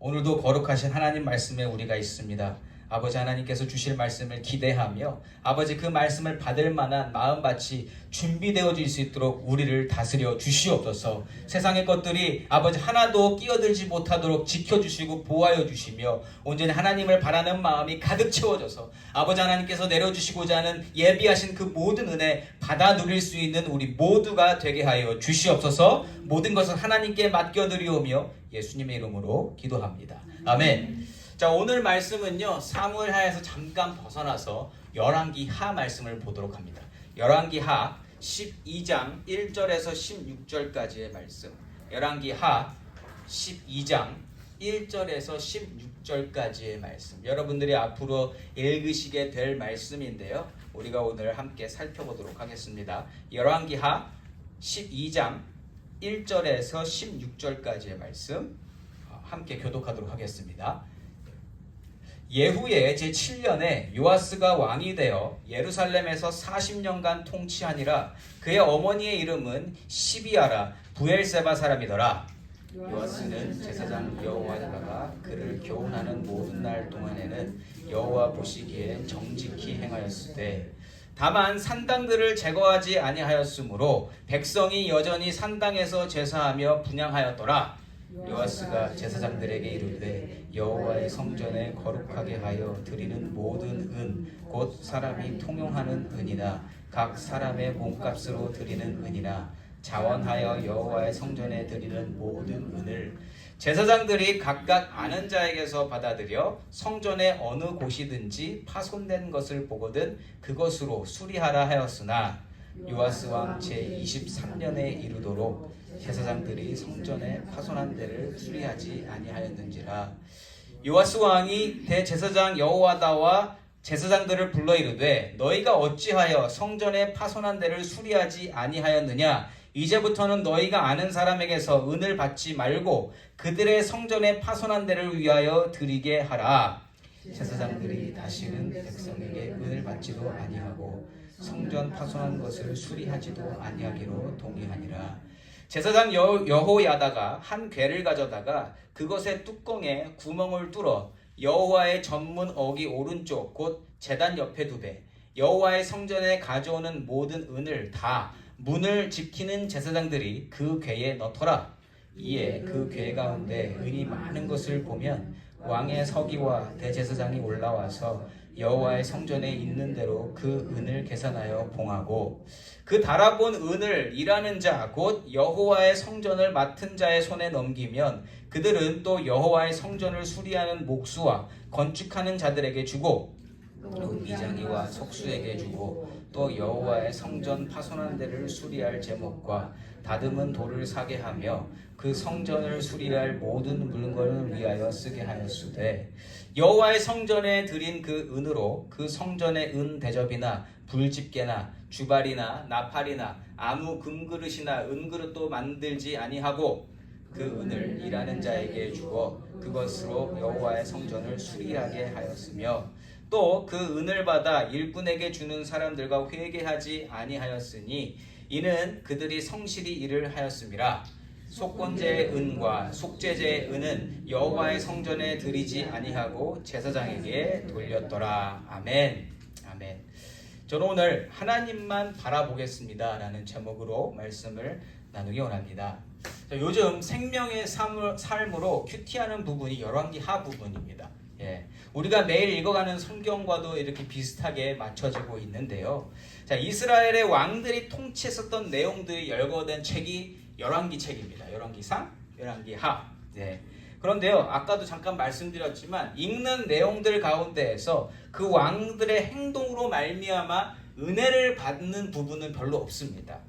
오늘도 거룩하신 하나님 말씀에 우리가 있습니다. 아버지 하나님께서 주실 말씀을 기대하며 아버지 그 말씀을 받을 만한 마음밭이 준비되어질 수 있도록 우리를 다스려 주시옵소서. 세상의 것들이 아버지 하나도 끼어들지 못하도록 지켜주시고 보호하여 주시며 온전히 하나님을 바라는 마음이 가득 채워져서 아버지 하나님께서 내려주시고자 하는 예비하신 그 모든 은혜 받아 누릴 수 있는 우리 모두가 되게 하여 주시옵소서. 모든 것을 하나님께 맡겨드리오며 예수님의 이름으로 기도합니다. 아멘. 자, 오늘 말씀은요, 사무엘하에서 잠깐 벗어나서 열왕기 하 말씀을 보도록 합니다. 열왕기 하 12장 1절에서 16절까지의 말씀. 열왕기 하 12장 1절에서 16절까지의 말씀. 여러분들이 앞으로 읽으시게 될 말씀인데요. 우리가 오늘 함께 살펴보도록 하겠습니다. 열왕기 하 12장 1절에서 16절까지의 말씀 함께 교독하도록 하겠습니다. 예후의 제7년에 요아스가 왕이 되어 예루살렘에서 40년간 통치하니라. 그의 어머니의 이름은 시비아라 부엘세바 사람이더라. 요아스는 제사장 여호와다가 그를 교훈하는 모든 날 동안에는 여호와 보시기에 정직히 행하였으되 다만 산당들을 제거하지 아니하였으므로 백성이 여전히 산당에서 제사하며 분향하였더라. 요아스가 제사장들에게 이르되 여호와의 성전에 거룩하게 하여 드리는 모든 은 곧 사람이 통용하는 은이나 각 사람의 몸값으로 드리는 은이나 자원하여 여호와의 성전에 드리는 모든 은을 제사장들이 각각 아는 자에게서 받아들여 성전의 어느 곳이든지 파손된 것을 보거든 그것으로 수리하라 하였으나 요아스 왕 제23년에 이르도록 제사장들이 성전에 파손한 데를 수리하지 아니하였는지라. 요아스 왕이 대제사장 여호와다와 제사장들을 불러 이르되 너희가 어찌하여 성전에 파손한 데를 수리하지 아니하였느냐. 이제부터는 너희가 아는 사람에게서 은을 받지 말고 그들의 성전에 파손한 데를 위하여 드리게 하라. 제사장들이 다시는 백성에게 은을 받지도 아니하고 성전 파손한 것을 수리하지도 아니하기로 동의하니라. 제사장 여호야다가 한 궤를 가져다가 그것의 뚜껑에 구멍을 뚫어 여호와의 전문 어기 오른쪽 곧 제단 옆에 두되 여호와의 성전에 가져오는 모든 은을 다 문을 지키는 제사장들이 그 궤에 넣더라. 이에 그 궤 가운데 은이 많은 것을 보면 왕의 서기와 대제사장이 올라와서 여호와의 성전에 있는 대로 그 은을 계산하여 봉하고 그 달아본 은을 일하는 자 곧 여호와의 성전을 맡은 자의 손에 넘기면 그들은 또 여호와의 성전을 수리하는 목수와 건축하는 자들에게 주고 또 미장이와 석수에게 주고 또 여호와의 성전 파손한 데를 수리할 제목과 다듬은 돌을 사게 하며 그 성전을 수리할 모든 물건을 위하여 쓰게 하였으되 여호와의 성전에 드린 그 은으로 그 성전의 은 대접이나 불집게나 주발이나 나팔이나 아무 금그릇이나 은그릇도 만들지 아니하고 그 은을 일하는 자에게 주어 그것으로 여호와의 성전을 수리하게 하였으며 또 그 은을 받아 일꾼에게 주는 사람들과 회개하지 아니하였으니 이는 그들이 성실히 일을 하였음이라. 속건제의 은과 속죄제의 은은 여호와의 성전에 드리지 아니하고 제사장에게 돌렸더라. 아멘. 아멘. 저는 오늘 하나님만 바라보겠습니다 라는 제목으로 말씀을 나누기 원합니다. 요즘 생명의 삶으로 큐티하는 부분이 열왕기 하 부분입니다. 우리가 매일 읽어가는 성경과도 이렇게 비슷하게 맞춰지고 있는데요. 자, 이스라엘의 왕들이 통치했었던 내용들이 열거된 책이 열왕기 책입니다. 열왕기상, 열왕기하. 그런데요, 아까도 잠깐 말씀드렸지만 읽는 내용들 가운데에서 그 왕들의 행동으로 말미암아 은혜를 받는 부분은 별로 없습니다.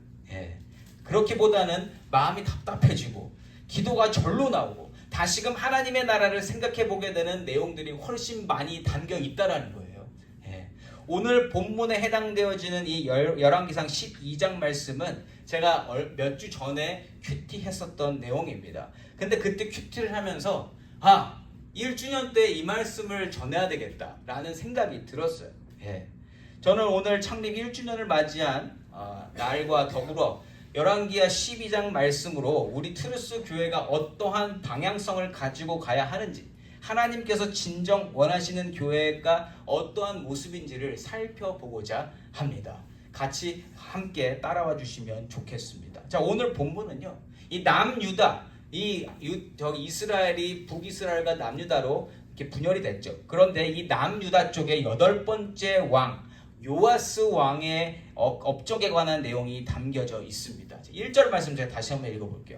그렇기보다는 마음이 답답해지고 기도가 절로 나오고 다시금 하나님의 나라를 생각해 보게 되는 내용들이 훨씬 많이 담겨 있다라는 거예요. 오늘 본문에 해당되어지는 이 열왕기상 12장 말씀은 제가 몇 주 전에 큐티 했었던 내용입니다. 근데 그때 큐티를 하면서 1주년 때 이 말씀을 전해야 되겠다라는 생각이 들었어요. 저는 오늘 창립 1주년을 맞이한 날과 더불어 열왕기하 12장 말씀으로 우리 트루스 교회가 어떠한 방향성을 가지고 가야 하는지, 하나님께서 진정 원하시는 교회가 어떠한 모습인지를 살펴보고자 합니다. 같이 함께 따라와 주시면 좋겠습니다. 자, 오늘 본문은요, 이 남유다, 저기 이스라엘이 북이스라엘과 남유다로 이렇게 분열이 됐죠. 그런데 이 남유다 쪽에 8번째 왕 요아스 왕의 업적에 관한 내용이 담겨져 있습니다. 1절 말씀 제가 다시 한번 읽어볼게요.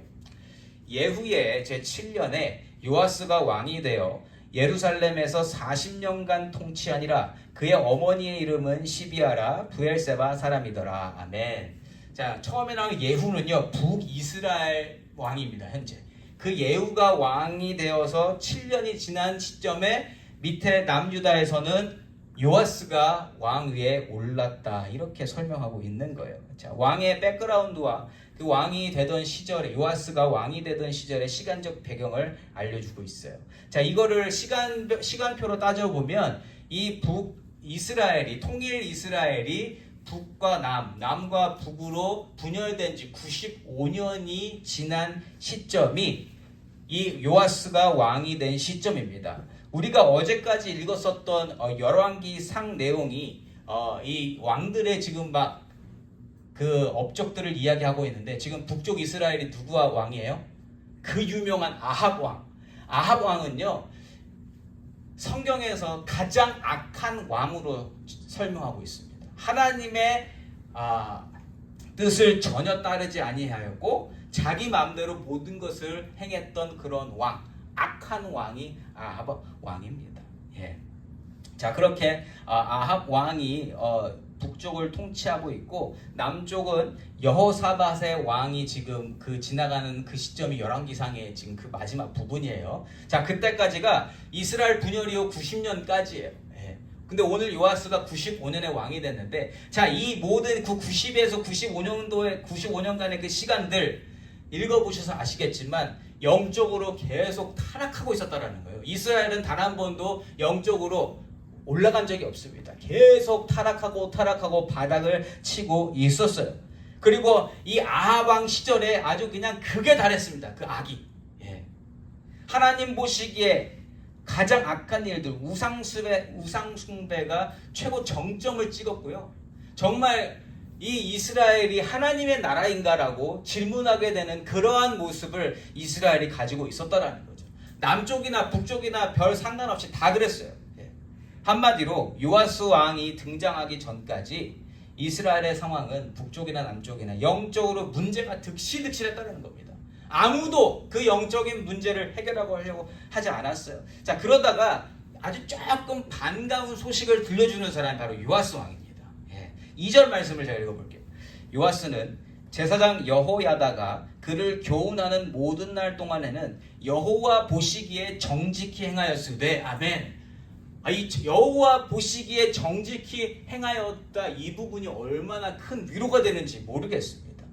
예후의 제7년에 요아스가 왕이 되어 예루살렘에서 40년간 통치하니라. 그의 어머니의 이름은 시비아라 브엘세바 사람이더라. 아멘. 자, 처음에 나온 예후는요, 북이스라엘 왕입니다. 현재 그 예후가 왕이 되어서 7년이 지난 시점에 밑에 남유다에서는 요아스가 왕 위에 올랐다, 이렇게 설명하고 있는 거예요. 자, 왕의 백그라운드와 그 왕이 되던 시절에, 요아스가 왕이 되던 시절의 시간적 배경을 알려주고 있어요. 자, 이거를 시간표로 따져보면 이 북이스라엘이, 통일 이스라엘이 북과 남과 북으로 분열된 지 95년이 지난 시점이 이 요아스가 왕이 된 시점입니다. 우리가 어제까지 읽었었던 열왕기 상 내용이 이 왕들의 지금 막 그 업적들을 이야기하고 있는데, 지금 북쪽 이스라엘이 누구와 왕이에요? 그 유명한 아합 왕. 아합 왕은요, 성경에서 가장 악한 왕으로 설명하고 있습니다. 하나님의 뜻을 전혀 따르지 아니하였고 자기 마음대로 모든 것을 행했던 그런 왕, 악한 왕이 아합 왕입니다. 예. 자, 그렇게 아합 왕이 북쪽을 통치하고 있고, 남쪽은 여호사밧의 왕이 지금 그 지나가는 그 시점이 열왕기상의 지금 그 마지막 부분이에요. 자, 그때까지가 이스라엘 분열 이후 90년까지예요. 예. 근데 오늘 요아스가 95년에 왕이 됐는데, 자, 이 모든 그 90에서 95년간의 그 시간들 읽어보셔서 아시겠지만 영적으로 계속 타락하고 있었다라는 거예요. 이스라엘은 단 한 번도 영적으로 올라간 적이 없습니다. 계속 타락하고 바닥을 치고 있었어요. 그리고 이 아합 왕 시절에 아주 그냥 극에 달했습니다. 그 악이. 예. 하나님 보시기에 가장 악한 일들, 우상숭배가 최고 정점을 찍었고요. 정말 이 이스라엘이 하나님의 나라인가라고 질문하게 되는 그러한 모습을 이스라엘이 가지고 있었다라는 거죠. 남쪽이나 북쪽이나 별 상관없이 다 그랬어요. 한마디로 요아스 왕이 등장하기 전까지 이스라엘의 상황은 북쪽이나 남쪽이나 영적으로 문제가 득실득실했다는 겁니다. 아무도 그 영적인 문제를 해결하려고 하지 않았어요. 자, 그러다가 아주 조금 반가운 소식을 들려주는 사람이 바로 요아스 왕입니다. 2절 말씀을 제가 읽어볼게요. 요아스는 제사장 여호야다가 그를 교훈하는 모든 날 동안에는 여호와 보시기에 정직히 행하였으되, 아멘. 이 여호와 보시기에 정직히 행하였다, 이 부분이 얼마나 큰 위로가 되는지 모르겠습니다.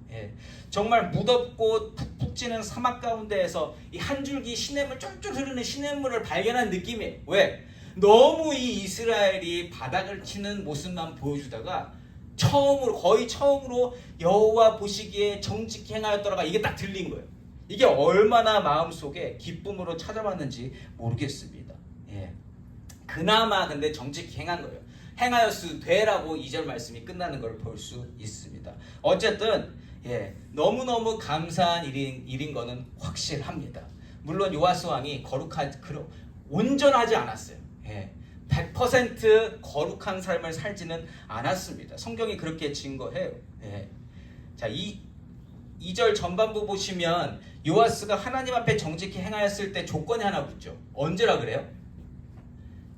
정말 무덥고 푹푹 찌는 사막 가운데에서 이 한 줄기 시냇물, 쫄쫄 흐르는 시냇물을 발견한 느낌이에요. 왜? 너무 이 이스라엘이 바닥을 치는 모습만 보여주다가 거의 처음으로 여호와 보시기에 정직히 행하였더라가 이게 딱 들린 거예요. 이게 얼마나 마음속에 기쁨으로 찾아왔는지 모르겠습니다. 그나마 근데 정직히 행한 거예요. 행하였으되라고 2절 말씀이 끝나는 걸 볼 수 있습니다. 어쨌든 너무너무 감사한 일인 거는 확실합니다. 물론 요아스 왕이 온전하지 않았어요. 100% 거룩한 삶을 살지는 않았습니다. 성경이 그렇게 증거해요. 자, 2절 전반부 보시면 요아스가 하나님 앞에 정직히 행하였을 때 조건이 하나 붙죠. 언제라 그래요?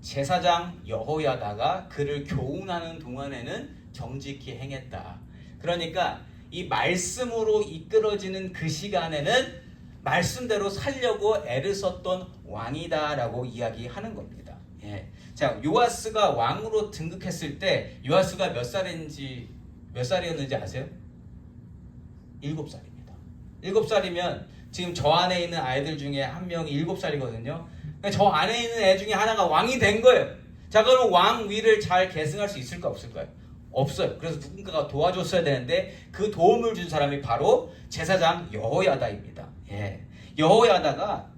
제사장 여호야다가 그를 교훈하는 동안에는 정직히 행했다. 그러니까 이 말씀으로 이끌어지는 그 시간에는 말씀대로 살려고 애를 썼던 왕이다라고 이야기하는 겁니다. 자, 요아스가 왕으로 등극했을 때 요아스가 몇 살이었는지 아세요? 7살입니다. 7살이면 지금 저 안에 있는 아이들 중에 한 명이 7살이거든요. 저 안에 있는 애 중에 하나가 왕이 된 거예요. 자, 그럼 왕 위를 잘 계승할 수 있을까 없을까요? 없어요. 그래서 누군가가 도와줬어야 되는데 그 도움을 준 사람이 바로 제사장 여호야다입니다. 예. 여호야다가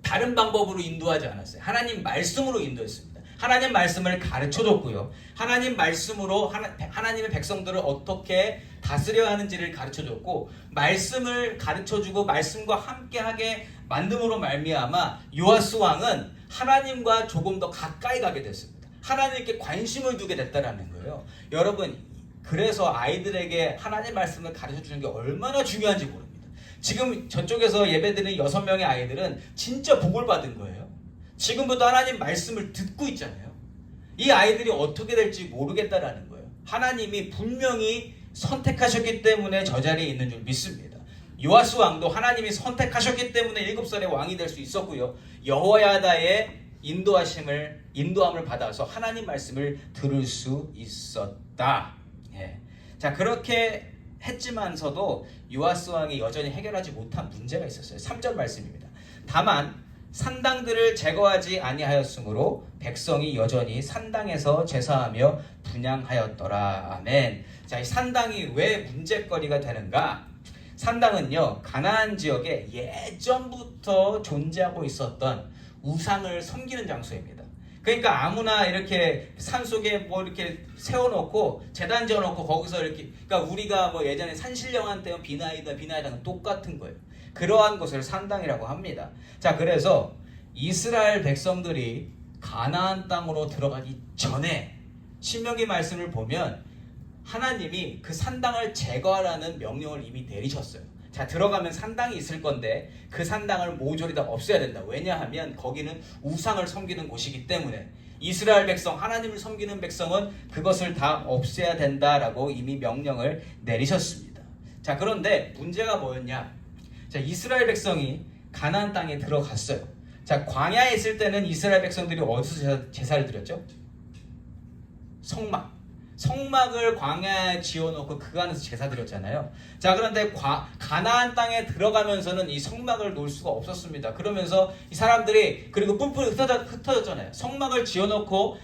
다른 방법으로 인도하지 않았어요. 하나님 말씀으로 인도했습니다. 하나님 말씀을 가르쳐줬고요. 하나님 말씀으로 하나님의 백성들을 어떻게 다스려야 하는지를 가르쳐줬고, 말씀을 가르쳐주고 말씀과 함께하게 만듦으로 말미암아 요아스 왕은 하나님과 조금 더 가까이 가게 됐습니다. 하나님께 관심을 두게 됐다라는 거예요. 여러분, 그래서 아이들에게 하나님 말씀을 가르쳐주는 게 얼마나 중요한지 모릅니다. 지금 저쪽에서 예배드리는 6명의 아이들은 진짜 복을 받은 거예요. 지금부터 하나님 말씀을 듣고 있잖아요. 이 아이들이 어떻게 될지 모르겠다라는 거예요. 하나님이 분명히 선택하셨기 때문에 저 자리에 있는 줄 믿습니다. 요아스 왕도 하나님이 선택하셨기 때문에 7살의 왕이 될 수 있었고요. 여호야다의 인도함을 받아서 하나님 말씀을 들을 수 있었다. 예. 자, 그렇게 했지만서도 요아스 왕이 여전히 해결하지 못한 문제가 있었어요. 3절 말씀입니다. 다만 산당들을 제거하지 아니하였으므로 백성이 여전히 산당에서 제사하며 분향하였더라. 아멘. 자, 이 산당이 왜 문제거리가 되는가? 산당은요, 가나안 지역에 예전부터 존재하고 있었던 우상을 섬기는 장소입니다. 그러니까 아무나 이렇게 산속에 뭐 이렇게 세워놓고 제단 지어놓고 거기서 이렇게, 그러니까 우리가 뭐 예전에 산신령한 때는 비나이다는 똑같은 거예요. 그러한 곳을 산당이라고 합니다. 자, 그래서 이스라엘 백성들이 가나안 땅으로 들어가기 전에 신명기 말씀을 보면 하나님이 그 산당을 제거하라는 명령을 이미 내리셨어요. 자, 들어가면 산당이 있을 건데 그 산당을 모조리 다 없애야 된다. 왜냐하면 거기는 우상을 섬기는 곳이기 때문에 이스라엘 백성, 하나님을 섬기는 백성은 그것을 다 없애야 된다라고 이미 명령을 내리셨습니다. 자, 그런데 문제가 뭐였냐? 자, 이스라엘 백성이 가나안 땅에 들어갔어요. 자, 광야에 있을 때는 이스라엘 백성들이 어디서 제사를 드렸죠? 성막을 광야에 지어놓고 그 안에서 제사 드렸잖아요. 자, 그런데 가나안 땅에 들어가면서는 이 성막을 놓을 수가 없었습니다. 그러면서 이 사람들이, 그리고 뿔뿔이 흩어졌잖아요. 성막을 지어놓고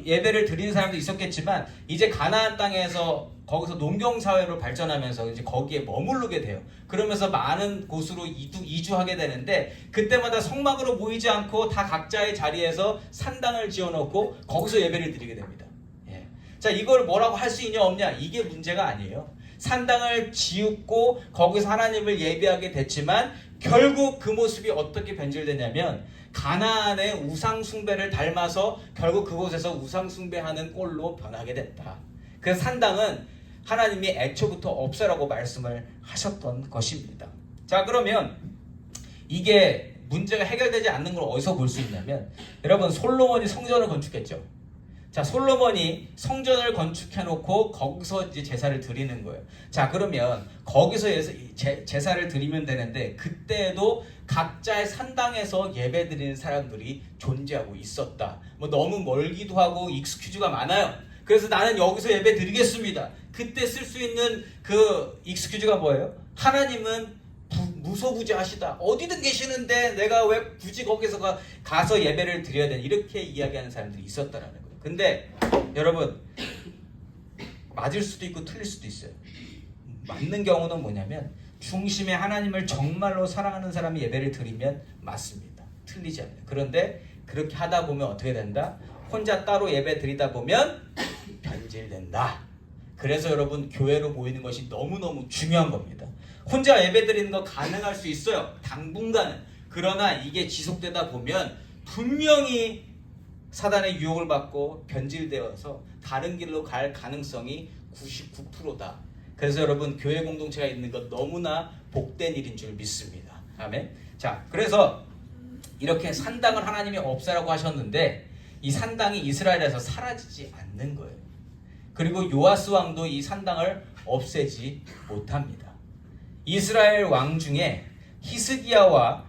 예배를 드리는 사람도 있었겠지만 이제 가나안 땅에서 거기서 농경사회로 발전하면서 이제 거기에 머무르게 돼요. 그러면서 많은 곳으로 이주하게 되는데 그때마다 성막으로 모이지 않고 다 각자의 자리에서 산당을 지어놓고 거기서 예배를 드리게 됩니다. 예. 자, 이걸 뭐라고 할 수 있냐 없냐, 이게 문제가 아니에요. 산당을 지었고 거기서 하나님을 예배하게 됐지만 결국 그 모습이 어떻게 변질되냐면 가나안의 우상 숭배를 닮아서 결국 그곳에서 우상 숭배하는 꼴로 변하게 됐다. 그 산당은 하나님이 애초부터 없애라고 말씀을 하셨던 것입니다. 자, 그러면 이게 문제가 해결되지 않는 걸 어디서 볼 수 있냐면, 여러분, 솔로몬이 성전을 건축했죠. 자, 솔로몬이 성전을 건축해놓고 거기서 이제 제사를 드리는 거예요. 자, 그러면 거기서 제사를 드리면 되는데 그때도 각자의 산당에서 예배 드리는 사람들이 존재하고 있었다. 뭐 너무 멀기도 하고 익스큐즈가 많아요. 그래서 나는 여기서 예배 드리겠습니다. 그때 쓸 수 있는 그 익스큐즈가 뭐예요? 하나님은 무소부지하시다. 어디든 계시는데 내가 왜 굳이 거기서 가서 예배를 드려야 되나, 이렇게 이야기하는 사람들이 있었다라는 거예요. 근데 여러분, 맞을 수도 있고 틀릴 수도 있어요. 맞는 경우는 뭐냐면 중심에 하나님을 정말로 사랑하는 사람이 예배를 드리면 맞습니다. 틀리지 않아요. 그런데 그렇게 하다 보면 어떻게 된다? 혼자 따로 예배 드리다 보면 변질된다. 그래서 여러분, 교회로 모이는 것이 너무너무 중요한 겁니다. 혼자 예배 드리는 거 가능할 수 있어요. 당분간은. 그러나 이게 지속되다 보면 분명히 사단의 유혹을 받고 변질되어서 다른 길로 갈 가능성이 99%다. 그래서 여러분, 교회 공동체가 있는 것 너무나 복된 일인 줄 믿습니다. 아멘. 자, 그래서 이렇게 산당을 하나님이 없애라고 하셨는데 이 산당이 이스라엘에서 사라지지 않는 거예요. 그리고 요아스 왕도 이 산당을 없애지 못합니다. 이스라엘 왕 중에 히스기야와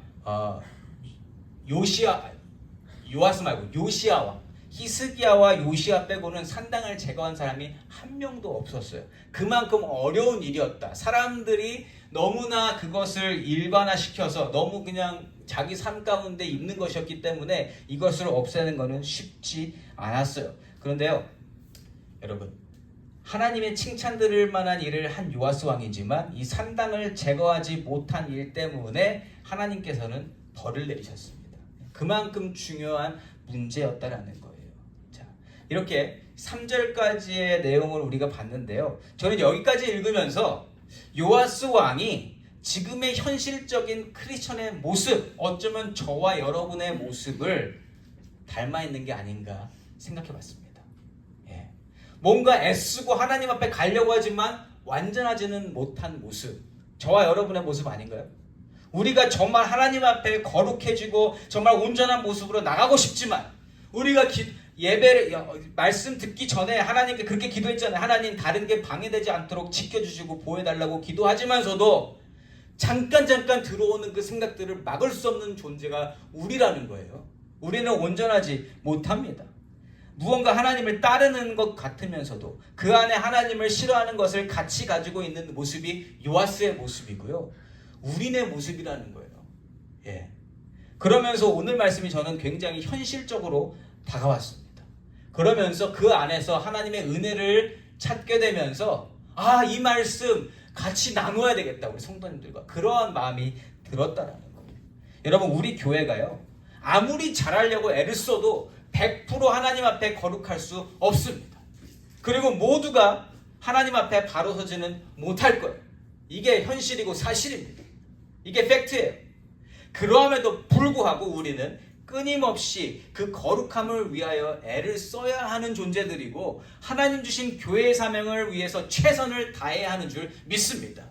요아스 말고 요시야 왕, 히스기야와 요시야 빼고는 산당을 제거한 사람이 한 명도 없었어요. 그만큼 어려운 일이었다. 사람들이 너무나 그것을 일반화시켜서 너무 그냥 자기 삶 가운데 있는 것이었기 때문에 이것을 없애는 것은 쉽지 않았어요. 그런데요, 여러분, 하나님의 칭찬 들을 만한 일을 한 요아스 왕이지만 이 산당을 제거하지 못한 일 때문에 하나님께서는 벌을 내리셨습니다. 그만큼 중요한 문제였다라는 거예요. 자, 이렇게 3절까지의 내용을 우리가 봤는데요. 저는 여기까지 읽으면서 요아스 왕이 지금의 현실적인 크리스천의 모습, 어쩌면 저와 여러분의 모습을 닮아 있는 게 아닌가 생각해 봤습니다. 예. 뭔가 애쓰고 하나님 앞에 가려고 하지만 완전하지는 못한 모습, 저와 여러분의 모습 아닌가요? 우리가 정말 하나님 앞에 거룩해지고 정말 온전한 모습으로 나가고 싶지만 우리가 예배를 말씀 듣기 전에 하나님께 그렇게 기도했잖아요. 하나님 다른 게 방해되지 않도록 지켜주시고 보호해달라고 기도하지만서도 잠깐 들어오는 그 생각들을 막을 수 없는 존재가 우리라는 거예요. 우리는 온전하지 못합니다. 무언가 하나님을 따르는 것 같으면서도 그 안에 하나님을 싫어하는 것을 같이 가지고 있는 모습이 요아스의 모습이고요. 우리네 모습이라는 거예요. 예. 그러면서 오늘 말씀이 저는 굉장히 현실적으로 다가왔습니다. 그러면서 그 안에서 하나님의 은혜를 찾게 되면서 이 말씀 같이 나눠야 되겠다. 우리 성도님들과 그러한 마음이 들었다라는 거예요. 여러분 우리 교회가요. 아무리 잘하려고 애를 써도 100% 하나님 앞에 거룩할 수 없습니다. 그리고 모두가 하나님 앞에 바로 서지는 못할 거예요. 이게 현실이고 사실입니다. 이게 팩트예요. 그러함에도 불구하고 우리는 끊임없이 그 거룩함을 위하여 애를 써야 하는 존재들이고 하나님 주신 교회의 사명을 위해서 최선을 다해야 하는 줄 믿습니다.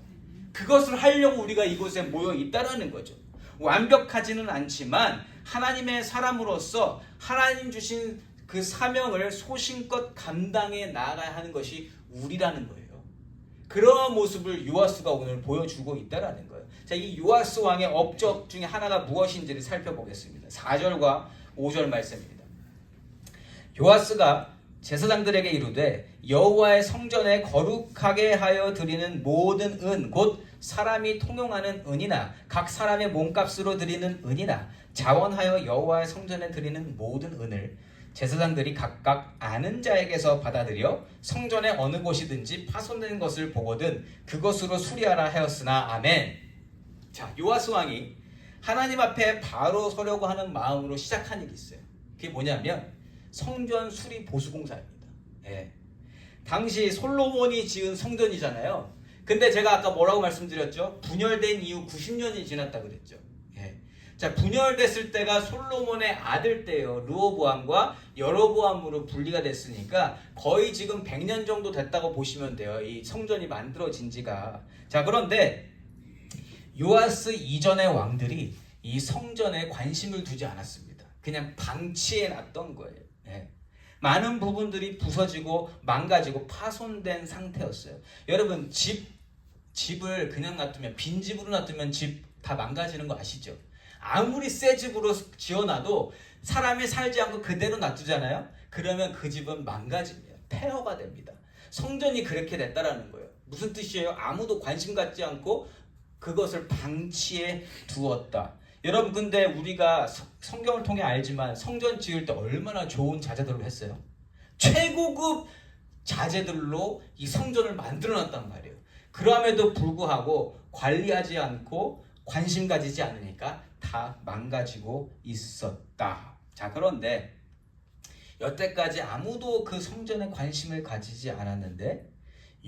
그것을 하려고 우리가 이곳에 모여 있다라는 거죠. 완벽하지는 않지만 하나님의 사람으로서 하나님 주신 그 사명을 소신껏 감당해 나아가야 하는 것이 우리라는 거예요. 그런 모습을 요아스가 오늘 보여주고 있다라는 거예요. 자, 이 요아스 왕의 업적 중에 하나가 무엇인지를 살펴보겠습니다. 4절과 5절 말씀입니다. 요아스가 제사장들에게 이르되 여호와의 성전에 거룩하게 하여 드리는 모든 은 곧 사람이 통용하는 은이나 각 사람의 몸값으로 드리는 은이나 자원하여 여호와의 성전에 드리는 모든 은을 제사장들이 각각 아는 자에게서 받아들여 성전의 어느 곳이든지 파손된 것을 보거든 그것으로 수리하라 하였으나 아멘. 자, 요아스 왕이 하나님 앞에 바로 서려고 하는 마음으로 시작한 일이 있어요. 그게 뭐냐면 성전 수리 보수 공사입니다. 예. 당시 솔로몬이 지은 성전이잖아요. 근데 제가 아까 뭐라고 말씀드렸죠? 분열된 이후 90년이 지났다 그랬죠. 예. 자, 분열됐을 때가 솔로몬의 아들 때예요. 르호보암과 여로보암으로 분리가 됐으니까 거의 지금 100년 정도 됐다고 보시면 돼요. 이 성전이 만들어진 지가. 자, 그런데 요아스 이전의 왕들이 이 성전에 관심을 두지 않았습니다. 그냥 방치해 놨던 거예요. 예. 많은 부분들이 부서지고 망가지고 파손된 상태였어요. 여러분 집을 그냥 놔두면 빈집으로 놔두면 집 다 망가지는 거 아시죠? 아무리 새 집으로 지어놔도 사람이 살지 않고 그대로 놔두잖아요. 그러면 그 집은 망가집니다. 폐허가 됩니다. 성전이 그렇게 됐다라는 거예요. 무슨 뜻이에요? 아무도 관심 갖지 않고 그것을 방치해 두었다. 여러분 근데 우리가 성경을 통해 알지만 성전 지을 때 얼마나 좋은 자재들로 했어요. 최고급 자재들로 이 성전을 만들어놨단 말이에요. 그럼에도 불구하고 관리하지 않고 관심 가지지 않으니까 다 망가지고 있었다. 자, 그런데 여태까지 아무도 그 성전에 관심을 가지지 않았는데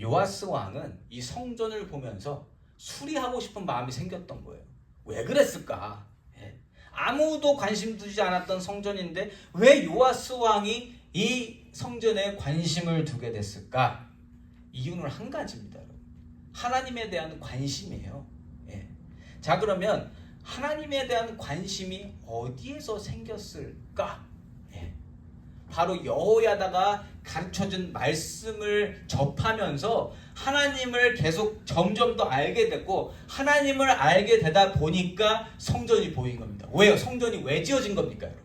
요아스 왕은 이 성전을 보면서 수리하고 싶은 마음이 생겼던 거예요. 왜 그랬을까? 예. 아무도 관심 두지 않았던 성전인데 왜 요아스 왕이 이 성전에 관심을 두게 됐을까? 이유는 한 가지입니다. 하나님에 대한 관심이에요. 예. 자, 그러면 하나님에 대한 관심이 어디에서 생겼을까? 예. 바로 여호야다가 가르쳐준 말씀을 접하면서 하나님을 계속 점점 더 알게 됐고 하나님을 알게 되다 보니까 성전이 보인 겁니다. 왜요? 성전이 왜 지어진 겁니까, 여러분?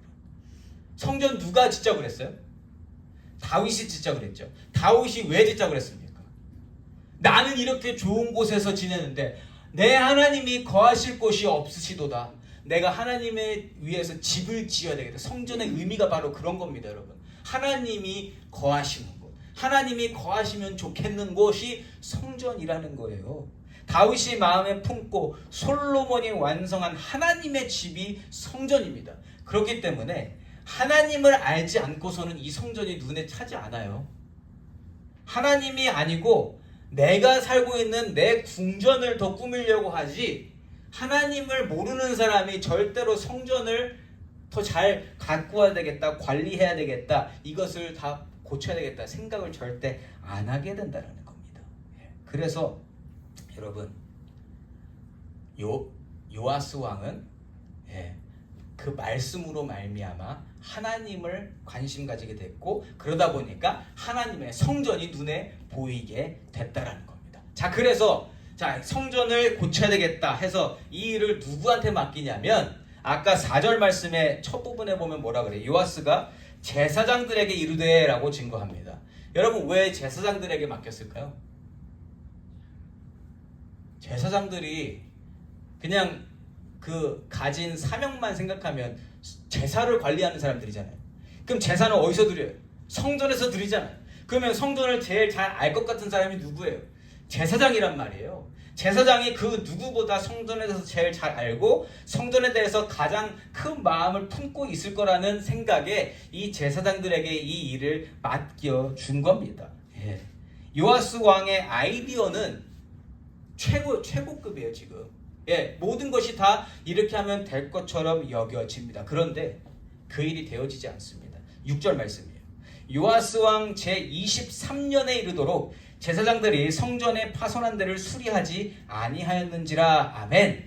성전 누가 짓자고 그랬어요? 다윗이 짓자고 그랬죠. 다윗이 왜 짓자고 그랬습니까? 나는 이렇게 좋은 곳에서 지내는데 내 하나님이 거하실 곳이 없으시도다. 내가 하나님에 위해서 집을 지어야 되겠다. 성전의 의미가 바로 그런 겁니다, 여러분. 하나님이 거하시는 곳, 하나님이 거하시면 좋겠는 곳이 성전이라는 거예요. 다윗이 마음에 품고 솔로몬이 완성한 하나님의 집이 성전입니다. 그렇기 때문에 하나님을 알지 않고서는 이 성전이 눈에 차지 않아요. 하나님이 아니고 내가 살고 있는 내 궁전을 더 꾸미려고 하지, 하나님을 모르는 사람이 절대로 성전을 더 잘 가꾸어야 되겠다, 관리해야 되겠다, 이것을 다 고쳐야 되겠다 생각을 절대 안 하게 된다는 겁니다. 그래서 여러분, 요아스 왕은 그 말씀으로 말미암아 하나님을 관심 가지게 됐고, 그러다 보니까 하나님의 성전이 눈에 보이게 됐다라는 겁니다. 자, 그래서 성전을 고쳐야 되겠다 해서 이 일을 누구한테 맡기냐면, 아까 4절 말씀의 첫 부분에 보면 뭐라 그래요? 요아스가 제사장들에게 이르되 라고 증거합니다. 여러분, 왜 제사장들에게 맡겼을까요? 제사장들이 그냥 그 가진 사명만 생각하면 제사를 관리하는 사람들이잖아요. 그럼 제사는 어디서 드려요? 성전에서 드리잖아요. 그러면 성전을 제일 잘 알 것 같은 사람이 누구예요? 제사장이란 말이에요. 제사장이 그 누구보다 성전에 대해서 제일 잘 알고 성전에 대해서 가장 큰 마음을 품고 있을 거라는 생각에 이 제사장들에게 이 일을 맡겨준 겁니다. 요아스 왕의 아이디어는 최고급이에요, 지금. 모든 것이 다 이렇게 하면 될 것처럼 여겨집니다. 그런데 그 일이 되어지지 않습니다. 6절 말씀이에요. 요아스 왕 제23년에 이르도록 제사장들이 성전에 파손한 데를 수리하지 아니하였는지라. 아멘.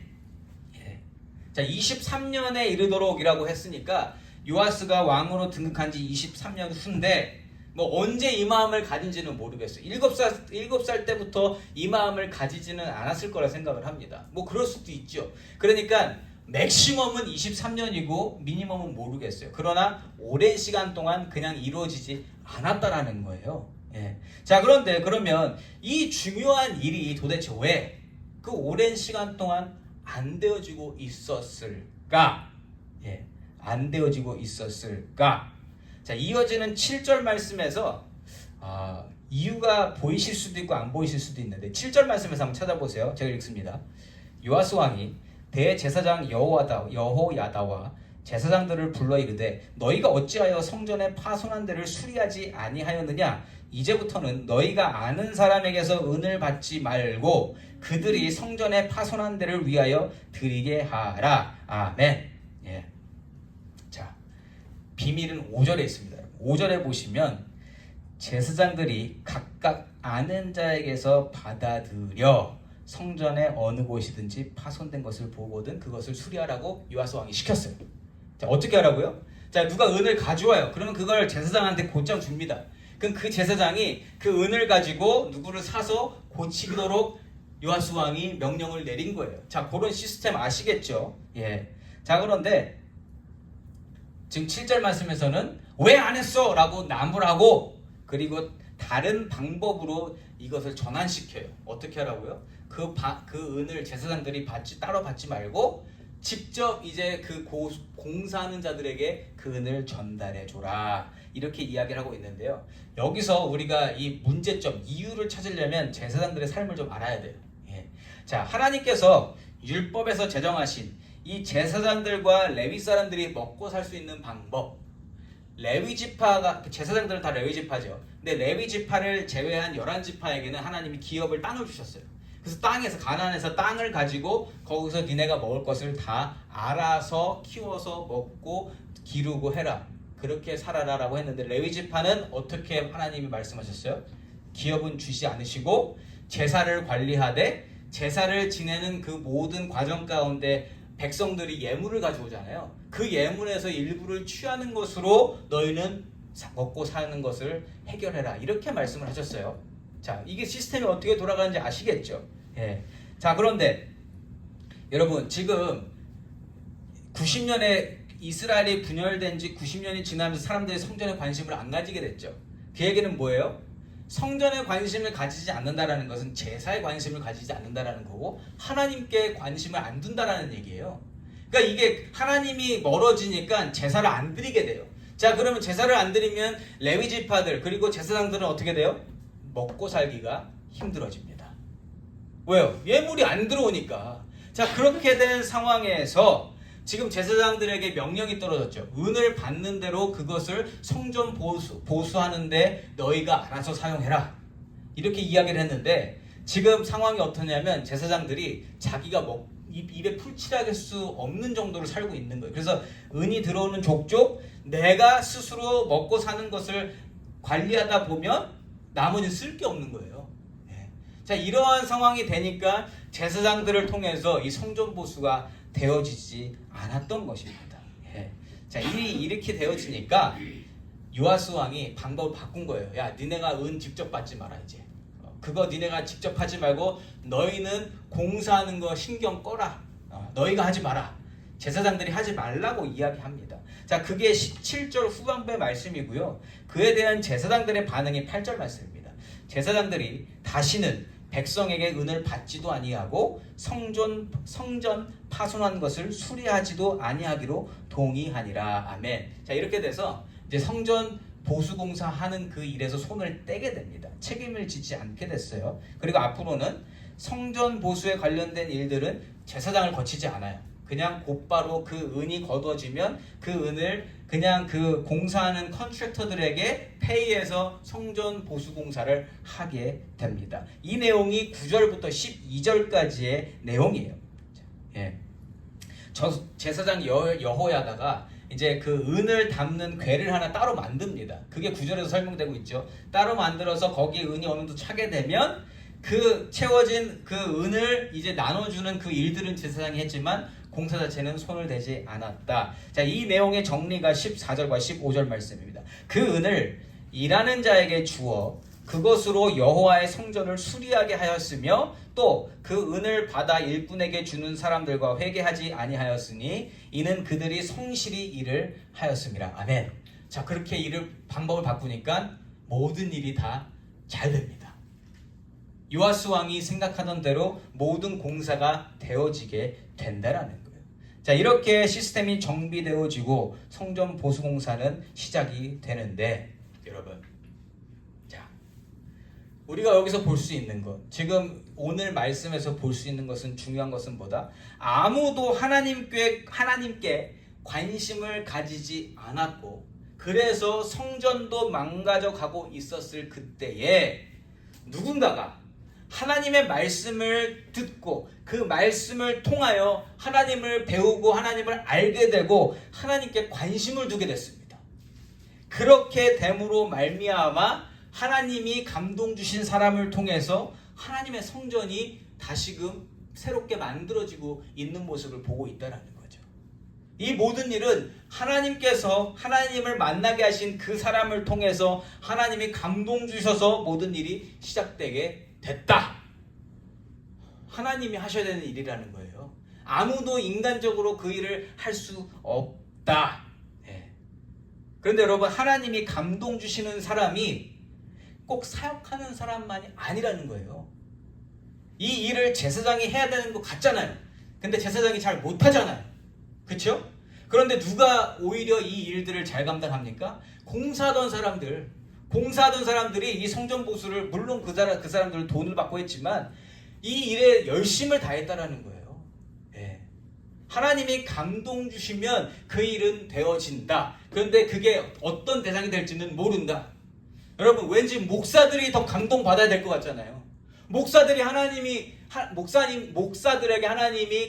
자, 23년에 이르도록이라고 했으니까 요아스가 왕으로 등극한 지 23년 후인데, 언제 이 마음을 가진지는 모르겠어요. 7살 때부터 이 마음을 가지지는 않았을 거라 생각을 합니다. 그럴 수도 있죠. 그러니까 맥시멈은 23년이고 미니멈은 모르겠어요. 그러나 오랜 시간 동안 그냥 이루어지지 않았다라는 거예요. 자, 그런데 그러면 이 중요한 일이 도대체 왜 그 오랜 시간 동안 안 되어지고 있었을까? 안 되어지고 있었을까? 자, 이어지는 7절 말씀에서 이유가 보이실 수도 있고 안 보이실 수도 있는데, 7절 말씀에서 한번 찾아보세요. 제가 읽습니다. 요아스 왕이 대제사장 여호야다와 제사장들을 불러 이르되, 너희가 어찌하여 성전의 파손한 데를 수리하지 아니하였느냐? 이제부터는 너희가 아는 사람에게서 은을 받지 말고 그들이 성전의 파손한 데를 위하여 드리게 하라. 아멘. 자, 비밀은 5절에 있습니다. 5절에 보시면 제사장들이 각각 아는 자에게서 받아들여 성전의 어느 곳이든지 파손된 것을 보거든 그것을 수리하라고 요아스 왕이 시켰어요. 자, 어떻게 하라고요? 자, 누가 은을 가져와요. 그러면 그걸 제사장한테 곧장 줍니다. 그럼 그 제사장이 그 은을 가지고 누구를 사서 고치도록 요아스 왕이 명령을 내린 거예요. 자, 그런 시스템 아시겠죠? 자, 그런데 지금 7절 말씀에서는 왜 안 했어? 라고 나무라고, 그리고 다른 방법으로 이것을 전환시켜요. 어떻게 하라고요? 그 은을 제사장들이 따로 받지 말고 직접 이제 그 공사하는 자들에게 그 은을 전달해 줘라, 이렇게 이야기를 하고 있는데요. 여기서 우리가 이 문제점, 이유를 찾으려면 제사장들의 삶을 좀 알아야 돼요. 자, 하나님께서 율법에서 제정하신 이 제사장들과 레위 사람들이 먹고 살 수 있는 방법, 레위 지파가, 제사장들은 다 레위 지파죠. 근데 레위 지파를 제외한 11지파에게는 하나님이 기업을, 땅을 주셨어요. 그래서 가나안에서 땅을 가지고 거기서 니네가 먹을 것을 다 알아서 키워서 먹고 기르고 해라, 그렇게 살아라라고 했는데, 레위 지파는 어떻게 하나님이 말씀하셨어요? 기업은 주시 않으시고 제사를 관리하되, 제사를 지내는 그 모든 과정 가운데 백성들이 예물을 가져오잖아요. 그 예물에서 일부를 취하는 것으로 너희는 먹고 사는 것을 해결해라, 이렇게 말씀을 하셨어요. 자, 이게 시스템이 어떻게 돌아가는지 아시겠죠? 자, 그런데 여러분, 지금 90년에 이스라엘이 분열된 지 90년이 지나면서 사람들이 성전에 관심을 안 가지게 됐죠. 그 얘기는 뭐예요? 성전에 관심을 가지지 않는다라는 것은 제사에 관심을 가지지 않는다라는 거고, 하나님께 관심을 안 둔다라는 얘기예요. 그러니까 이게 하나님이 멀어지니까 제사를 안 드리게 돼요. 자, 그러면 제사를 안 드리면 레위 지파들 그리고 제사장들은 어떻게 돼요? 먹고 살기가 힘들어집니다. 왜요? 예물이 안 들어오니까. 자, 그렇게 된 상황에서 지금 제사장들에게 명령이 떨어졌죠. 은을 받는 대로 그것을 성전 보수하는데 너희가 알아서 사용해라. 이렇게 이야기를 했는데 지금 상황이 어떠냐면 제사장들이 자기가 입에 풀칠할 수 없는 정도로 살고 있는 거예요. 그래서 은이 들어오는 족족 내가 스스로 먹고 사는 것을 관리하다 보면 나머지는 쓸 게 없는 거예요. 자, 이러한 상황이 되니까 제사장들을 통해서 이 성전 보수가 되어지지 않았던 것입니다. 자, 일이 이렇게 되어지니까 요아스 왕이 방법을 바꾼 거예요. 야, 니네가 은 직접 받지 마라 이제. 그거 니네가 직접 하지 말고 너희는 공사하는 거 신경 꺼라. 너희가 하지 마라. 제사장들이 하지 말라고 이야기합니다. 자, 그게 17절 후반부의 말씀이고요. 그에 대한 제사장들의 반응이 8절 말씀입니다. 제사장들이 다시는 백성에게 은을 받지도 아니하고 성전 파손한 것을 수리하지도 아니하기로 동의하니라. 아멘. 자, 이렇게 돼서 이제 성전 보수공사하는 그 일에서 손을 떼게 됩니다. 책임을 지지 않게 됐어요. 그리고 앞으로는 성전 보수에 관련된 일들은 제사장을 거치지 않아요. 그냥 곧바로 그 은이 거두어지면 그 은을 그냥 그 공사하는 컨트랙터들에게 페이해서 성전 보수 공사를 하게 됩니다. 이 내용이 9절부터 12절까지의 내용이에요. 제사장 여호야다가 이제 그 은을 담는 궤를 하나 따로 만듭니다. 그게 9절에서 설명되고 있죠. 따로 만들어서 거기에 은이 어느 정도 차게 되면 그 채워진 그 은을 이제 나눠주는 그 일들은 제사장이 했지만 공사 자체는 손을 대지 않았다. 자, 이 내용의 정리가 14절과 15절 말씀입니다. 그 은을 일하는 자에게 주어 그것으로 여호와의 성전을 수리하게 하였으며 또 그 은을 받아 일꾼에게 주는 사람들과 회개하지 아니하였으니 이는 그들이 성실히 일을 하였음이라. 아멘. 자, 그렇게 방법을 바꾸니까 모든 일이 다 잘 됩니다. 요아스 왕이 생각하던 대로 모든 공사가 되어지게 된다라는 거예요. 자, 이렇게 시스템이 정비되어지고 성전 보수 공사는 시작이 되는데 여러분, 자, 우리가 여기서 볼 수 있는 것, 지금 오늘 말씀에서 볼 수 있는 것은 중요한 것은 뭐다? 아무도 하나님께 관심을 가지지 않았고 그래서 성전도 망가져 가고 있었을 그때에 누군가가 하나님의 말씀을 듣고 그 말씀을 통하여 하나님을 배우고 하나님을 알게 되고 하나님께 관심을 두게 됐습니다. 그렇게 됨으로 말미암아 하나님이 감동 주신 사람을 통해서 하나님의 성전이 다시금 새롭게 만들어지고 있는 모습을 보고 있다는 거죠. 이 모든 일은 하나님께서 하나님을 만나게 하신 그 사람을 통해서 하나님이 감동 주셔서 모든 일이 시작되게 됐다. 하나님이 하셔야 되는 일이라는 거예요. 아무도 인간적으로 그 일을 할 수 없다. 그런데 여러분, 하나님이 감동 주시는 사람이 꼭 사역하는 사람만이 아니라는 거예요. 이 일을 제사장이 해야 되는 것 같잖아요. 근데 제사장이 잘 못하잖아요. 그렇죠? 그런데 누가 오히려 이 일들을 잘 감당합니까? 공사하던 사람들이 이 성전 보수를, 물론 그 사람들 돈을 받고 했지만 이 일에 열심을 다했다라는 거예요. 하나님이 감동 주시면 그 일은 되어진다. 그런데 그게 어떤 대상이 될지는 모른다. 여러분, 왠지 목사들이 더 감동 받아야 될 것 같잖아요. 목사들에게 하나님이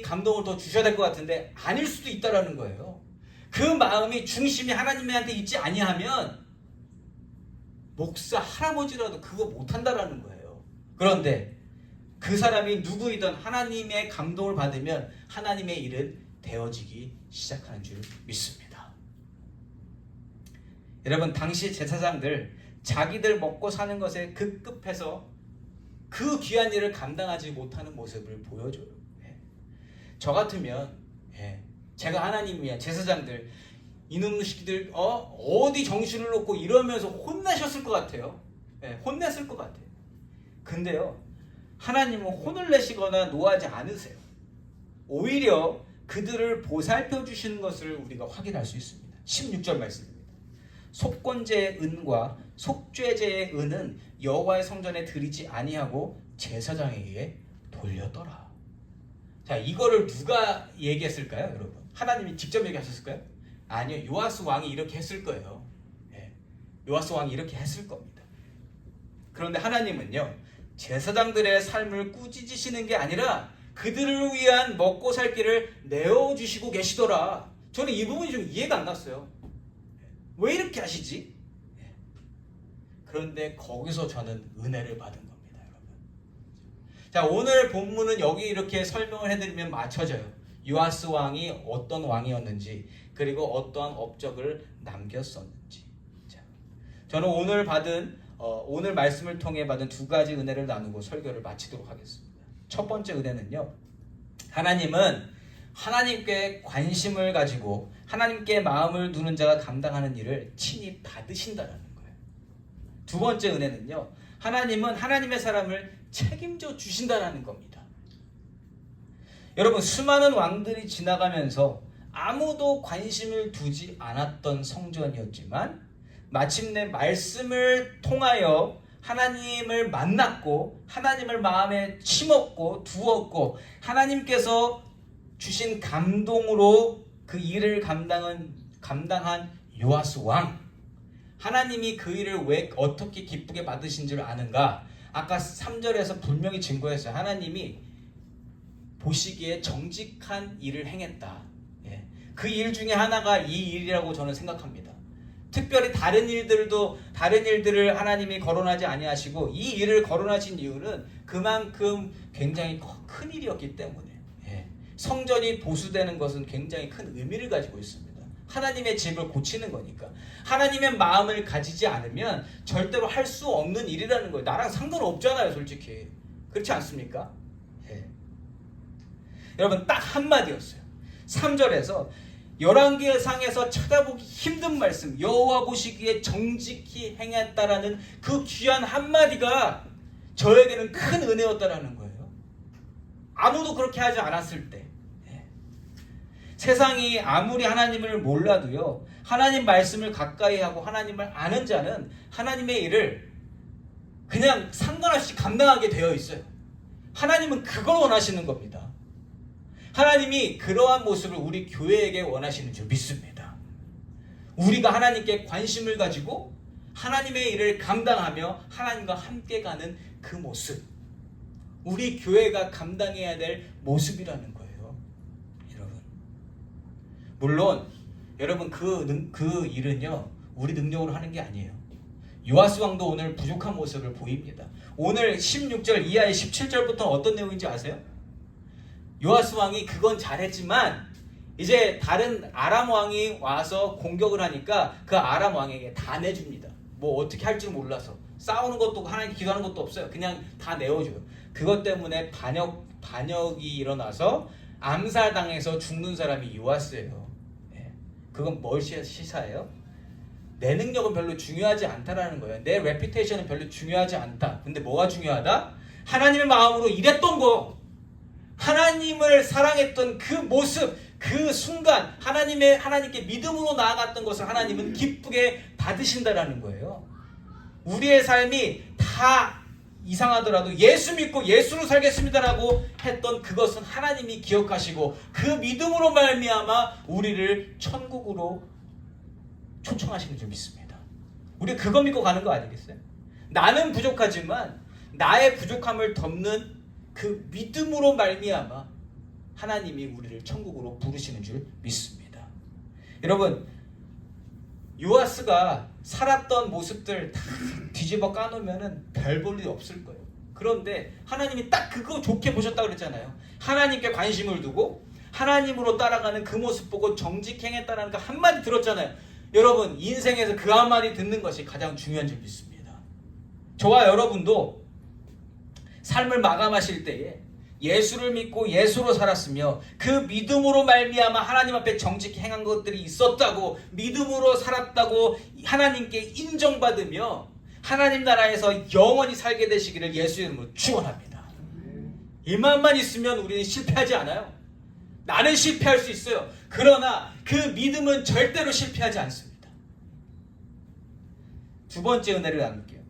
감동을 더 주셔야 될 것 같은데 아닐 수도 있다라는 거예요. 그 마음이 중심이 하나님한테 있지 아니하면 목사 할아버지라도 그거 못한다라는 거예요. 그런데 그 사람이 누구이든 하나님의 감동을 받으면 하나님의 일은 되어지기 시작하는 줄 믿습니다. 여러분, 당시 제사장들 자기들 먹고 사는 것에 급급해서 그 귀한 일을 감당하지 못하는 모습을 보여줘요. 저 같으면 제가 하나님이야, 제사장들 이놈의 새끼들 어디 정신을 놓고 이러면서 혼내셨을 것 같아요. 혼냈을 것 같아요. 근데요, 하나님은 혼을 내시거나 노하지 않으세요. 오히려 그들을 보살펴 주시는 것을 우리가 확인할 수 있습니다. 16절 말씀입니다. 속건제의 은과 속죄제의 은은 여호와의 성전에 드리지 아니하고 제사장에게 돌렸더라. 자, 이거를 누가 얘기했을까요, 여러분? 하나님이 직접 얘기하셨을까요? 아니요, 요아스 왕이 이렇게 했을 거예요. 요아스 왕이 이렇게 했을 겁니다. 그런데 하나님은요, 제사장들의 삶을 꾸짖으시는 게 아니라 그들을 위한 먹고 살 길을 내어주시고 계시더라. 저는 이 부분이 좀 이해가 안 갔어요. 왜 이렇게 하시지? 그런데 거기서 저는 은혜를 받은 겁니다, 여러분. 자, 오늘 본문은 여기 이렇게 설명을 해드리면 맞춰져요. 요아스 왕이 어떤 왕이었는지, 그리고 어떠한 업적을 남겼었는지. 자, 저는 오늘 말씀을 통해 받은 두 가지 은혜를 나누고 설교를 마치도록 하겠습니다. 첫 번째 은혜는요, 하나님은 하나님께 관심을 가지고 하나님께 마음을 두는 자가 감당하는 일을 친히 받으신다라는 거예요. 두 번째 은혜는요, 하나님은 하나님의 사람을 책임져 주신다라는 겁니다. 여러분, 수많은 왕들이 지나가면서 아무도 관심을 두지 않았던 성전이었지만 마침내 말씀을 통하여 하나님을 만났고 하나님을 마음에 심었고 두었고 하나님께서 주신 감동으로 그 일을 감당한 요아스 왕, 하나님이 그 일을 왜 어떻게 기쁘게 받으신 줄 아는가? 아까 3절에서 분명히 증거했어요. 하나님이 보시기에 정직한 일을 행했다. 그 일 중에 하나가 이 일이라고 저는 생각합니다. 특별히 다른 일들을 하나님이 거론하지 아니하시고 이 일을 거론하신 이유는 그만큼 굉장히 큰 일이었기 때문에, 성전이 보수되는 것은 굉장히 큰 의미를 가지고 있습니다. 하나님의 집을 고치는 거니까. 하나님의 마음을 가지지 않으면 절대로 할 수 없는 일이라는 거예요. 나랑 상관없잖아요, 솔직히. 그렇지 않습니까? 여러분, 딱 한마디였어요. 3절에서 열왕기상에서 찾아보기 힘든 말씀, 여호와 보시기에 정직히 행했다라는 그 귀한 한마디가 저에게는 큰 은혜였다라는 거예요. 아무도 그렇게 하지 않았을 때, 세상이 아무리 하나님을 몰라도요, 하나님 말씀을 가까이 하고 하나님을 아는 자는 하나님의 일을 그냥 상관없이 감당하게 되어 있어요. 하나님은 그걸 원하시는 겁니다. 하나님이 그러한 모습을 우리 교회에게 원하시는 줄 믿습니다. 우리가 하나님께 관심을 가지고 하나님의 일을 감당하며 하나님과 함께 가는 그 모습, 우리 교회가 감당해야 될 모습이라는 거예요, 여러분. 물론 여러분, 그 일은요, 우리 능력으로 하는 게 아니에요. 요아스 왕도 오늘 부족한 모습을 보입니다. 오늘 16절 이하의 17절부터 어떤 내용인지 아세요? 요아스 왕이 그건 잘했지만 이제 다른 아람 왕이 와서 공격을 하니까 그 아람 왕에게 다 내줍니다. 뭐 어떻게 할 줄 몰라서 싸우는 것도 하나님 기도하는 것도 없어요. 그냥 다 내어줘요. 그것 때문에 반역이 일어나서 암살당해서 죽는 사람이 요아스예요. 그건 뭘 시사해요? 내 능력은 별로 중요하지 않다라는 거예요. 내 레피테이션은 별로 중요하지 않다. 근데 뭐가 중요하다? 하나님의 마음으로 일했던 거, 하나님을 사랑했던 그 모습, 그 순간 하나님께 믿음으로 나아갔던 것을 하나님은 기쁘게 받으신다라는 거예요. 우리의 삶이 다 이상하더라도 예수 믿고 예수로 살겠습니다라고 했던 그것은 하나님이 기억하시고 그 믿음으로 말미암아 우리를 천국으로 초청하시는 줄 믿습니다. 우리 그거 믿고 가는 거 아니겠어요? 나는 부족하지만 나의 부족함을 덮는 그 믿음으로 말미암아 하나님이 우리를 천국으로 부르시는 줄 믿습니다. 여러분, 요아스가 살았던 모습들 다 뒤집어 까놓으면 별 볼 일 없을 거예요. 그런데 하나님이 딱 그거 좋게 보셨다고 그랬잖아요. 하나님께 관심을 두고 하나님으로 따라가는 그 모습 보고 정직행했다는 그 한마디 들었잖아요. 여러분, 인생에서 그 한마디 듣는 것이 가장 중요한 줄 믿습니다. 저와 여러분도 삶을 마감하실 때에 예수를 믿고 예수로 살았으며 그 믿음으로 말미암아 하나님 앞에 정직히 행한 것들이 있었다고, 믿음으로 살았다고 하나님께 인정받으며 하나님 나라에서 영원히 살게 되시기를 예수 이름으로 축원합니다. 이 마음만 있으면 우리는 실패하지 않아요. 나는 실패할 수 있어요. 그러나 그 믿음은 절대로 실패하지 않습니다. 두 번째 은혜를 나눌게요.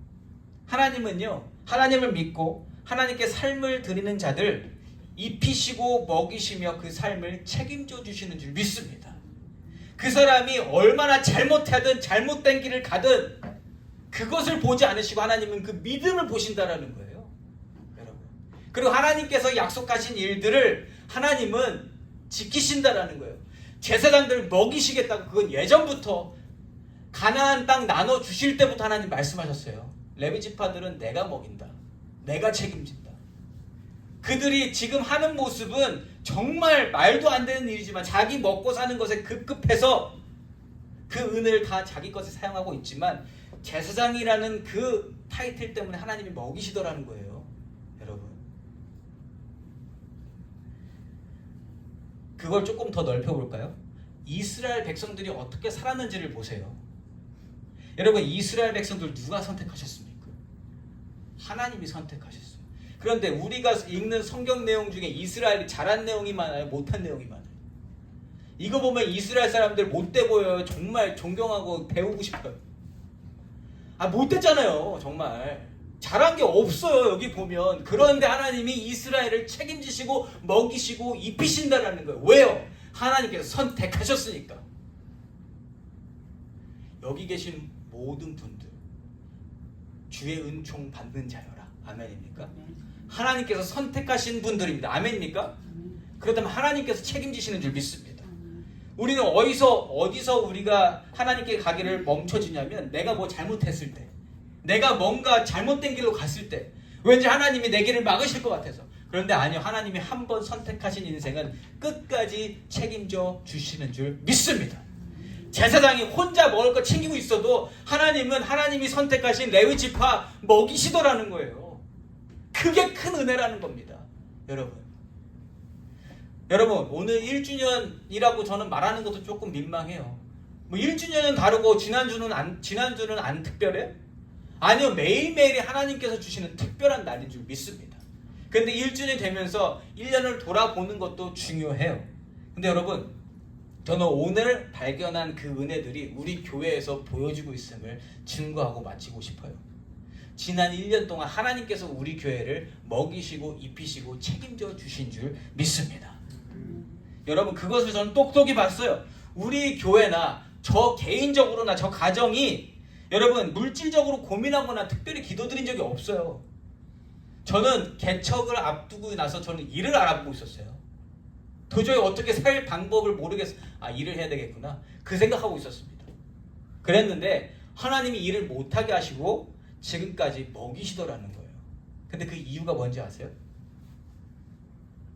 하나님은요, 하나님을 믿고 하나님께 삶을 드리는 자들 입히시고 먹이시며 그 삶을 책임져 주시는 줄 믿습니다. 그 사람이 얼마나 잘못하든 잘못된 길을 가든 그것을 보지 않으시고 하나님은 그 믿음을 보신다라는 거예요, 여러분. 그리고 하나님께서 약속하신 일들을 하나님은 지키신다라는 거예요. 제사장들을 먹이시겠다고 그건 예전부터 가나안 땅 나눠 주실 때부터 하나님 말씀하셨어요. 레위 지파들은 내가 먹인다. 내가 책임진다. 그들이 지금 하는 모습은 정말 말도 안 되는 일이지만 자기 먹고 사는 것에 급급해서 그 은혜를 다 자기 것에 사용하고 있지만 제사장이라는 그 타이틀 때문에 하나님이 먹이시더라는 거예요, 여러분. 그걸 조금 더 넓혀볼까요? 이스라엘 백성들이 어떻게 살았는지를 보세요. 여러분, 이스라엘 백성들 누가 선택하셨습니까? 하나님이 선택하셨어요. 그런데 우리가 읽는 성경 내용 중에 이스라엘이 잘한 내용이 많아요, 못한 내용이 많아요? 이거 보면 이스라엘 사람들 못돼 보여요. 정말 존경하고 배우고 싶어요. 못됐잖아요. 정말 잘한 게 없어요, 여기 보면. 그런데 하나님이 이스라엘을 책임지시고 먹이시고 입히신다라는 거예요. 왜요? 하나님께서 선택하셨으니까. 여기 계신 모든 분들 주의 은총 받는 자여라. 아멘입니까? 하나님께서 선택하신 분들입니다. 아멘입니까? 그렇다면 하나님께서 책임지시는 줄 믿습니다. 우리는 어디서 우리가 하나님께 가기를 멈춰지냐면 내가 뭐 잘못했을 때, 내가 뭔가 잘못된 길로 갔을 때 왠지 하나님이 내 길을 막으실 것 같아서. 그런데 아니요, 하나님이 한 번 선택하신 인생은 끝까지 책임져 주시는 줄 믿습니다. 제사장이 혼자 먹을 거 챙기고 있어도 하나님은 하나님이 선택하신 레위 지파 먹이시더라는 거예요. 그게 큰 은혜라는 겁니다, 여러분. 여러분, 오늘 1주년이라고 저는 말하는 것도 조금 민망해요. 뭐 1주년은 다르고 지난주는 안 특별해? 아니요, 매일매일이 하나님께서 주시는 특별한 날인 줄 믿습니다. 근데 1주년이 되면서 1년을 돌아보는 것도 중요해요. 근데 여러분, 저는 오늘 발견한 그 은혜들이 우리 교회에서 보여지고 있음을 증거하고 마치고 싶어요. 지난 1년 동안 하나님께서 우리 교회를 먹이시고 입히시고 책임져 주신 줄 믿습니다. 여러분, 그것을 저는 똑똑히 봤어요. 우리 교회나 저 개인적으로나 저 가정이 여러분 물질적으로 고민하거나 특별히 기도드린 적이 없어요. 저는 개척을 앞두고 나서 저는 일을 알아보고 있었어요. 도저히 어떻게 살 방법을 모르겠어. 일을 해야 되겠구나, 그 생각하고 있었습니다. 그랬는데 하나님이 일을 못하게 하시고 지금까지 먹이시더라는 거예요. 근데 그 이유가 뭔지 아세요?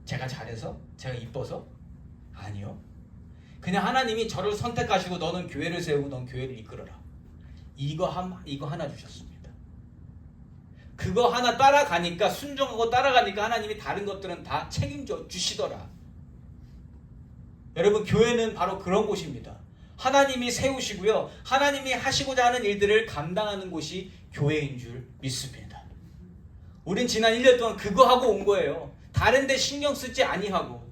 제가 잘해서? 제가 이뻐서? 아니요. 그냥 하나님이 저를 선택하시고 너는 교회를 세우고 넌 교회를 이끌어라, 이거 하나 주셨습니다. 그거 하나 따라가니까, 순종하고 따라가니까 하나님이 다른 것들은 다 책임져 주시더라. 여러분, 교회는 바로 그런 곳입니다. 하나님이 세우시고요, 하나님이 하시고자 하는 일들을 감당하는 곳이 교회인 줄 믿습니다. 우린 지난 1년 동안 그거 하고 온 거예요. 다른 데 신경 쓰지 아니하고.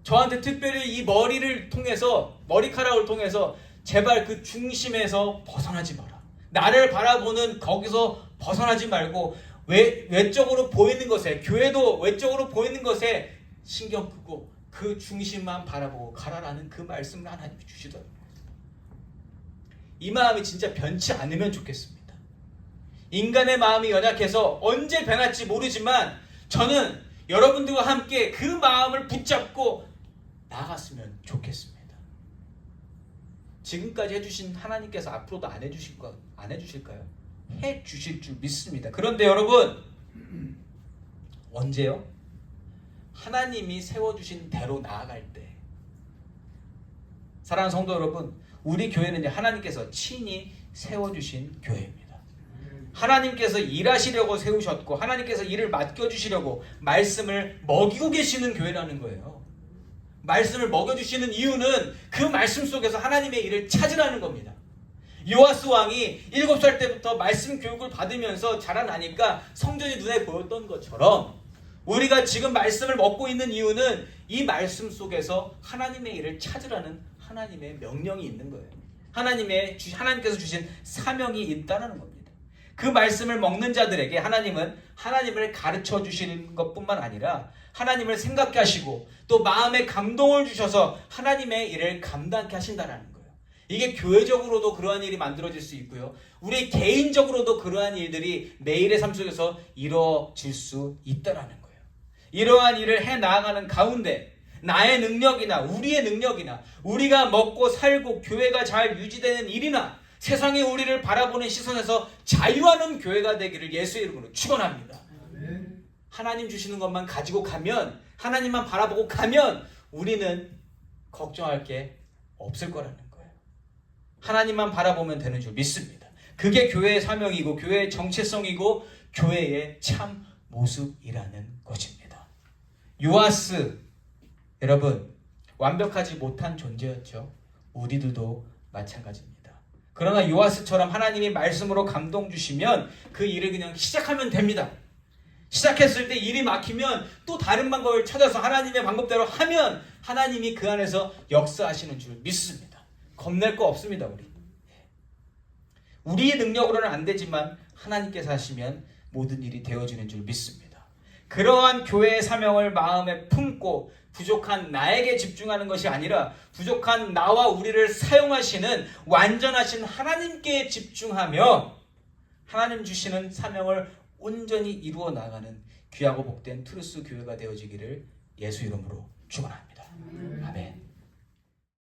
저한테 특별히 이 머리카락을 통해서 제발 그 중심에서 벗어나지 마라. 나를 바라보는 거기서 벗어나지 말고 외적으로 보이는 것에, 교회도 외적으로 보이는 것에 신경 끄고 그 중심만 바라보고 가라라는 그 말씀을 하나님이 주시더라고요. 이 마음이 진짜 변치 않으면 좋겠습니다. 인간의 마음이 연약해서 언제 변할지 모르지만 저는 여러분들과 함께 그 마음을 붙잡고 나아갔으면 좋겠습니다. 지금까지 해주신 하나님께서 앞으로도 안 해주실까요? 해주실 줄 믿습니다. 그런데 여러분, 언제요? 하나님이 세워주신 대로 나아갈 때. 사랑하는 성도 여러분, 우리 교회는 하나님께서 친히 세워주신 교회입니다. 하나님께서 일하시려고 세우셨고 하나님께서 일을 맡겨주시려고 말씀을 먹이고 계시는 교회라는 거예요. 말씀을 먹여주시는 이유는 그 말씀 속에서 하나님의 일을 찾으라는 겁니다. 요아스 왕이 7살 때부터 말씀 교육을 받으면서 자라나니까 성전이 눈에 보였던 것처럼 우리가 지금 말씀을 먹고 있는 이유는 이 말씀 속에서 하나님의 일을 찾으라는 하나님의 명령이 있는 거예요. 하나님께서 주신 사명이 있다는 겁니다. 그 말씀을 먹는 자들에게 하나님은 하나님을 가르쳐 주시는 것뿐만 아니라 하나님을 생각게 하시고 또 마음에 감동을 주셔서 하나님의 일을 감당케 하신다는 거예요. 이게 교회적으로도 그러한 일이 만들어질 수 있고요. 우리 개인적으로도 그러한 일들이 매일의 삶 속에서 이루어질 수 있다는 거예요. 이러한 일을 해나가는 가운데 나의 능력이나 우리의 능력이나 우리가 먹고 살고 교회가 잘 유지되는 일이나 세상이 우리를 바라보는 시선에서 자유하는 교회가 되기를 예수의 이름으로 축원합니다. 하나님 주시는 것만 가지고 가면, 하나님만 바라보고 가면 우리는 걱정할 게 없을 거라는 거예요. 하나님만 바라보면 되는 줄 믿습니다. 그게 교회의 사명이고 교회의 정체성이고 교회의 참 모습이라는 것입니다. 요아스, 여러분, 완벽하지 못한 존재였죠. 우리들도 마찬가지입니다. 그러나 요아스처럼 하나님이 말씀으로 감동 주시면 그 일을 그냥 시작하면 됩니다. 시작했을 때 일이 막히면 또 다른 방법을 찾아서 하나님의 방법대로 하면 하나님이 그 안에서 역사하시는 줄 믿습니다. 겁낼 거 없습니다. 우리의 능력으로는 안 되지만 하나님께서 하시면 모든 일이 되어지는 줄 믿습니다. 그러한 교회의 사명을 마음에 품고 부족한 나에게 집중하는 것이 아니라 부족한 나와 우리를 사용하시는 완전하신 하나님께 집중하며 하나님 주시는 사명을 온전히 이루어 나가는 귀하고 복된 트루스 교회가 되어지기를 예수 이름으로 축원합니다. 아멘.